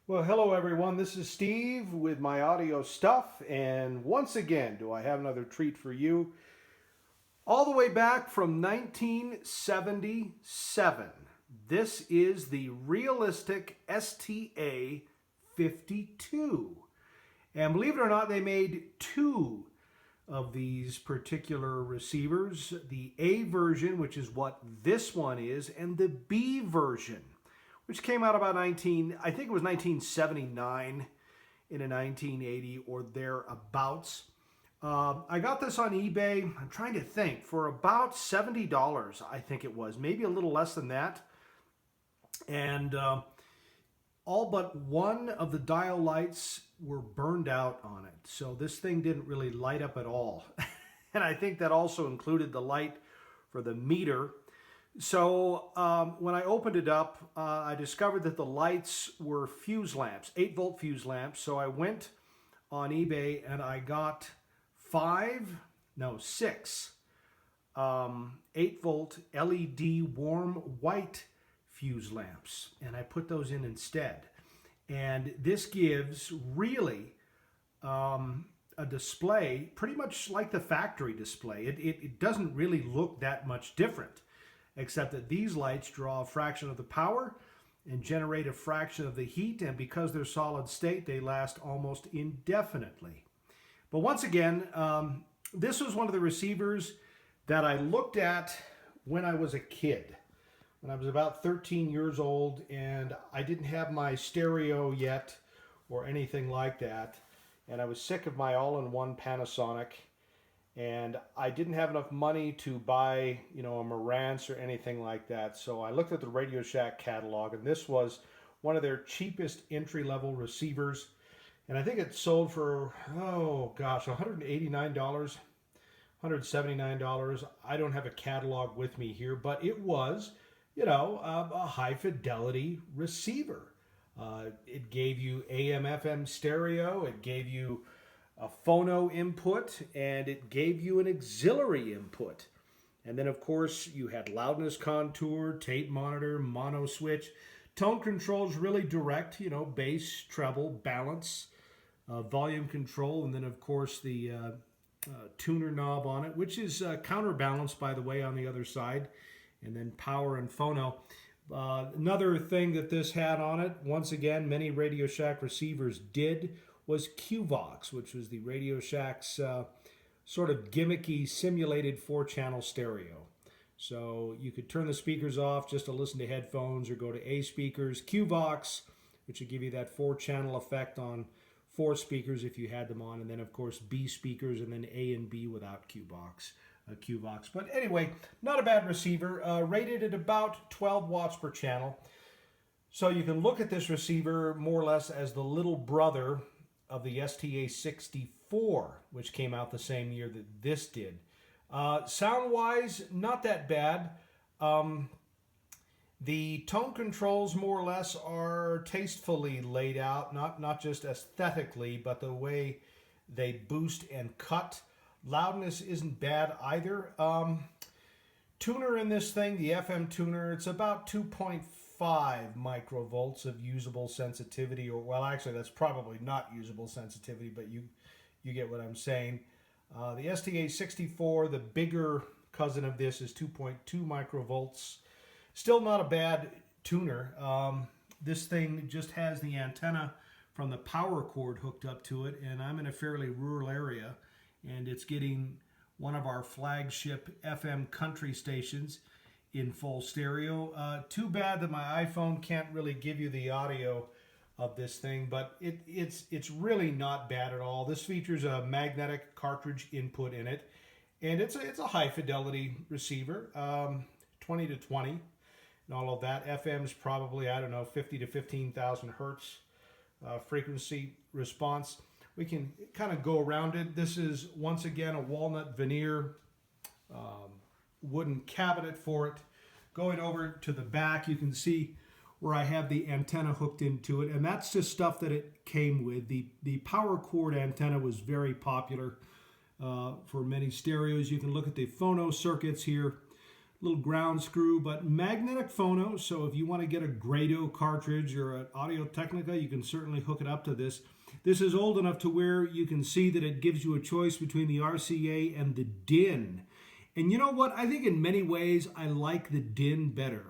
Well, hello everyone. This is Steve with my audio stuff, and once again, do I have another treat for you. All the way back from 1977, this is the realistic STA 52. And believe it or not, they made two of these particular receivers, the A version, which is what this one is, and the B version, which came out about I think it was 1979 into 1980 or thereabouts. I got this on eBay, I'm trying to think, for about $70, I think it was, maybe a little less than that. And all but one of the dial lights were burned out on it. So this thing didn't really light up at all. And I think that also included the light for the meter. So when I opened it up, I discovered that the lights were fuse lamps, 8-volt fuse lamps. So I went on eBay and I got six 8-volt LED warm white fuse lamps, and I put those in instead. And this gives really a display pretty much like the factory display. It doesn't really look that much different, except that these lights draw a fraction of the power and generate a fraction of the heat, and because they're solid state, they last almost indefinitely. But once again, this was one of the receivers that I looked at when I was a kid. When I was about 13 years old, and I didn't have my stereo yet or anything like that, and I was sick of my all-in-one Panasonic, and I didn't have enough money to buy, a Marantz or anything like that. So I looked at the Radio Shack catalog, and this was one of their cheapest entry-level receivers. And I think it sold for, $189, $179. I don't have a catalog with me here, but it was, a high-fidelity receiver. It gave you AM/FM stereo, it gave you a phono input, and it gave you an auxiliary input. And then, of course, you had loudness contour, tape monitor, mono switch. Tone controls really direct, bass, treble, balance, volume control, and then, of course, the tuner knob on it, which is counterbalanced, by the way, on the other side, and then power and phono. Another thing that this had on it, once again, many Radio Shack receivers did, was QVox, which was the Radio Shack's sort of gimmicky simulated 4-channel stereo. So you could turn the speakers off just to listen to headphones or go to A speakers. QVox, which would give you that 4-channel effect on 4 speakers if you had them on, and then of course B speakers, and then A and B without QVox. But anyway, not a bad receiver, rated at about 12 watts per channel. So you can look at this receiver more or less as the little brother of the STA 64, which came out the same year that this did. Sound-wise, not that bad. The tone controls, more or less, are tastefully laid out, not just aesthetically, but the way they boost and cut. Loudness isn't bad either. Tuner in this thing, the FM tuner, it's about 2.5 microvolts of usable sensitivity, or, well, actually, that's probably not usable sensitivity, but you get what I'm saying. The STA 64, the bigger cousin of this, is 2.2 microvolts. Still not a bad tuner. This thing just has the antenna from the power cord hooked up to it, and I'm in a fairly rural area, and it's getting one of our flagship FM country stations in full stereo. Too bad that my iPhone can't really give you the audio of this thing, but it's really not bad at all. This features a magnetic cartridge input in it, and it's a high fidelity receiver, 20 to 20, and all of that. FM's probably, 50 to 15,000 hertz frequency response. We can kind of go around it. This is, once again, a walnut veneer wooden cabinet for it. Going over to the back, you can see where I have the antenna hooked into it, and that's just stuff that it came with. The power cord antenna was very popular for many stereos. You can look at the phono circuits here. little ground screw, but magnetic phono. So if you want to get a Grado cartridge or an Audio Technica, you can certainly hook it up to this. This is old enough to where you can see that it gives you a choice between the RCA and the DIN. And you know what? I think in many ways I like the DIN better,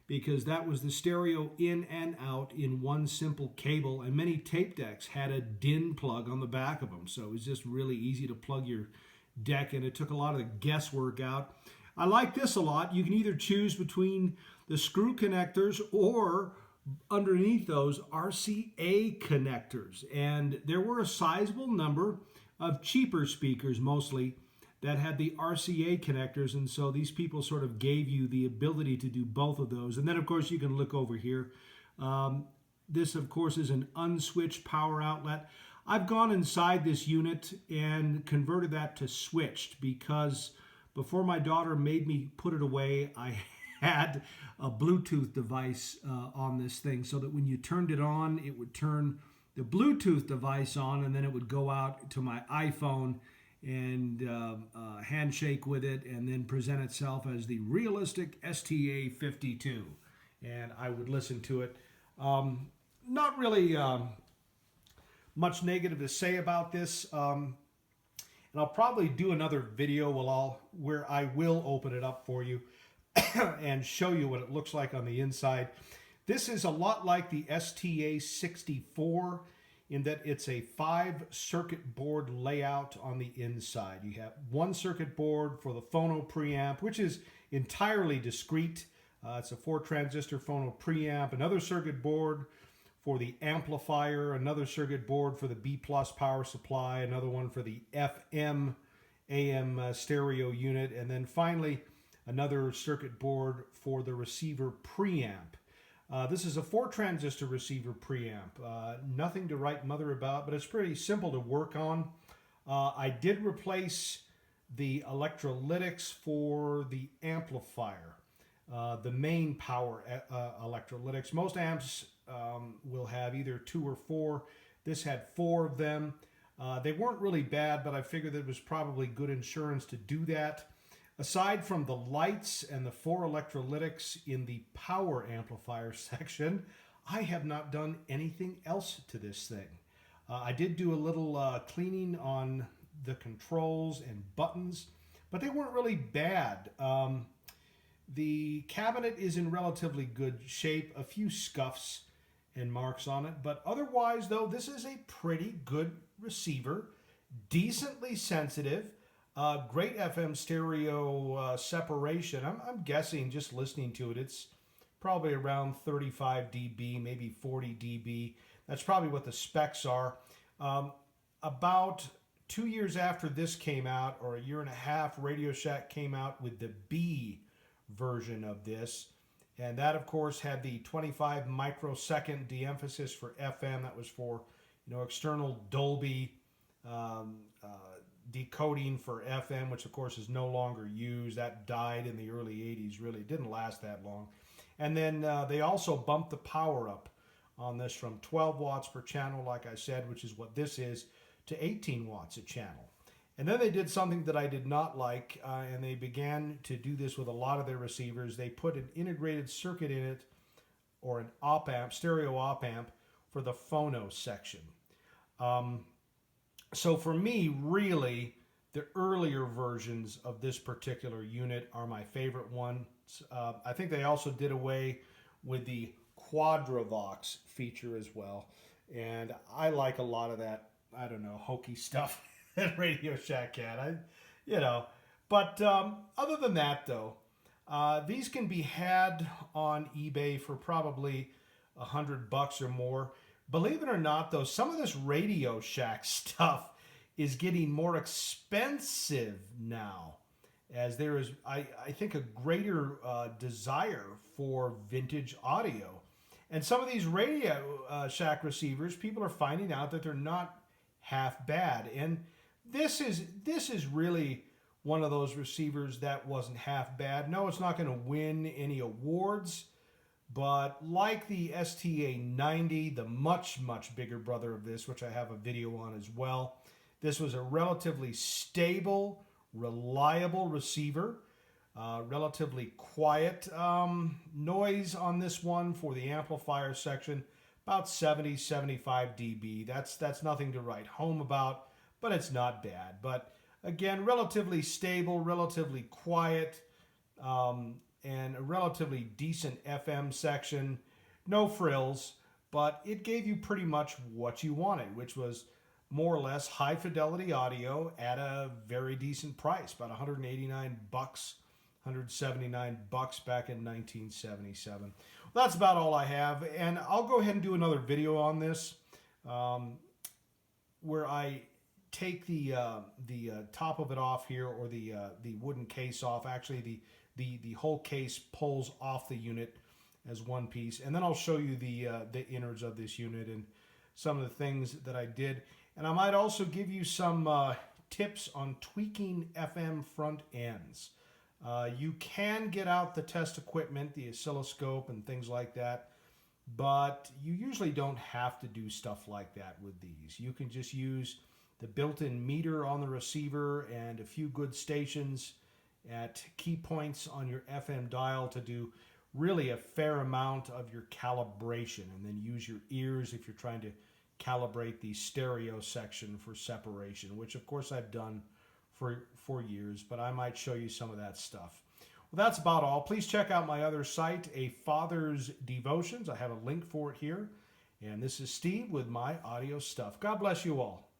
because that was the stereo in and out in one simple cable, and many tape decks had a DIN plug on the back of them, so it was just really easy to plug your deck, and it took a lot of the guesswork out. I like this a lot. You can either choose between the screw connectors or underneath those RCA connectors, and there were a sizable number of cheaper speakers mostly that had the RCA connectors, and so these people sort of gave you the ability to do both of those. And then of course you can look over here. This of course is an unswitched power outlet. I've gone inside this unit and converted that to switched, because before my daughter made me put it away, I had a Bluetooth device on this thing, so that when you turned it on, it would turn the Bluetooth device on, and then it would go out to my iPhone and handshake with it, and then present itself as the realistic STA 52. And I would listen to it. Not really much negative to say about this. And I'll probably do another video where I will open it up for you and show you what it looks like on the inside. This is a lot like the STA 64 in that it's a 5-circuit board layout on the inside. You have one circuit board for the phono preamp, which is entirely discrete. It's a 4-transistor phono preamp, another circuit board for the amplifier, another circuit board for the B+ power supply, another one for the FM AM stereo unit, and then finally another circuit board for the receiver preamp. This is a 4-transistor receiver preamp. Nothing to write mother about, but it's pretty simple to work on. I did replace the electrolytics for the amplifier, the main power electrolytics. Most amps will have either 2 or 4. This had 4 of them. They weren't really bad, but I figured that it was probably good insurance to do that. Aside from the lights and the 4 electrolytics in the power amplifier section, I have not done anything else to this thing. I did do a little cleaning on the controls and buttons, but they weren't really bad. The cabinet is in relatively good shape, a few scuffs and marks on it, but otherwise though, this is a pretty good receiver, decently sensitive. Great FM stereo separation. I'm guessing, just listening to it, it's probably around 35 dB, maybe 40 dB. That's probably what the specs are. About 2 years after this came out, or a year and a half, Radio Shack came out with the B version of this. And that, of course, had the 25 microsecond de-emphasis for FM. That was for, external Dolby decoding for FM, which of course is no longer used. That died in the early 80s, really. It didn't last that long. And then they also bumped the power up on this from 12 watts per channel, like I said, which is what this is, to 18 watts a channel. And then they did something that I did not like, and they began to do this with a lot of their receivers. They put an integrated circuit in it, or an op-amp, stereo op-amp, for the phono section. So for me, really, the earlier versions of this particular unit are my favorite ones. I think they also did away with the Quadravox feature as well. And I like a lot of that, I don't know, hokey stuff that Radio Shack had. But other than that, though, these can be had on eBay for probably $100 or more. Believe it or not, though, some of this Radio Shack stuff is getting more expensive now, as there is, I think, a greater desire for vintage audio. And some of these Radio Shack receivers, people are finding out that they're not half bad. And this is really one of those receivers that wasn't half bad. No, it's not going to win any awards, but like the STA 90, the much, much bigger brother of this, which I have a video on as well, this was a relatively stable, reliable receiver. Relatively quiet noise on this one for the amplifier section, about 70, 75 dB. That's nothing to write home about, but it's not bad. But again, relatively stable, relatively quiet, and a relatively decent FM section. No frills, but it gave you pretty much what you wanted, which was more or less high fidelity audio at a very decent price, about 189 bucks, 179 bucks back in 1977. Well, that's about all I have, and I'll go ahead and do another video on this, where I take the top of it off here, or the wooden case off. Actually, the whole case pulls off the unit as one piece, and then I'll show you the innards of this unit and some of the things that I did. And I might also give you some tips on tweaking FM front ends. You can get out the test equipment, the oscilloscope and things like that, but you usually don't have to do stuff like that with these. You can just use the built-in meter on the receiver and a few good stations at key points on your FM dial to do really a fair amount of your calibration, and then use your ears if you're trying to calibrate the stereo section for separation, which of course I've done for years, but I might show you some of that stuff. Well, that's about all. Please check out my other site, A Father's Devotions. I have a link for it here. And this is Steve with my audio stuff. God bless you all.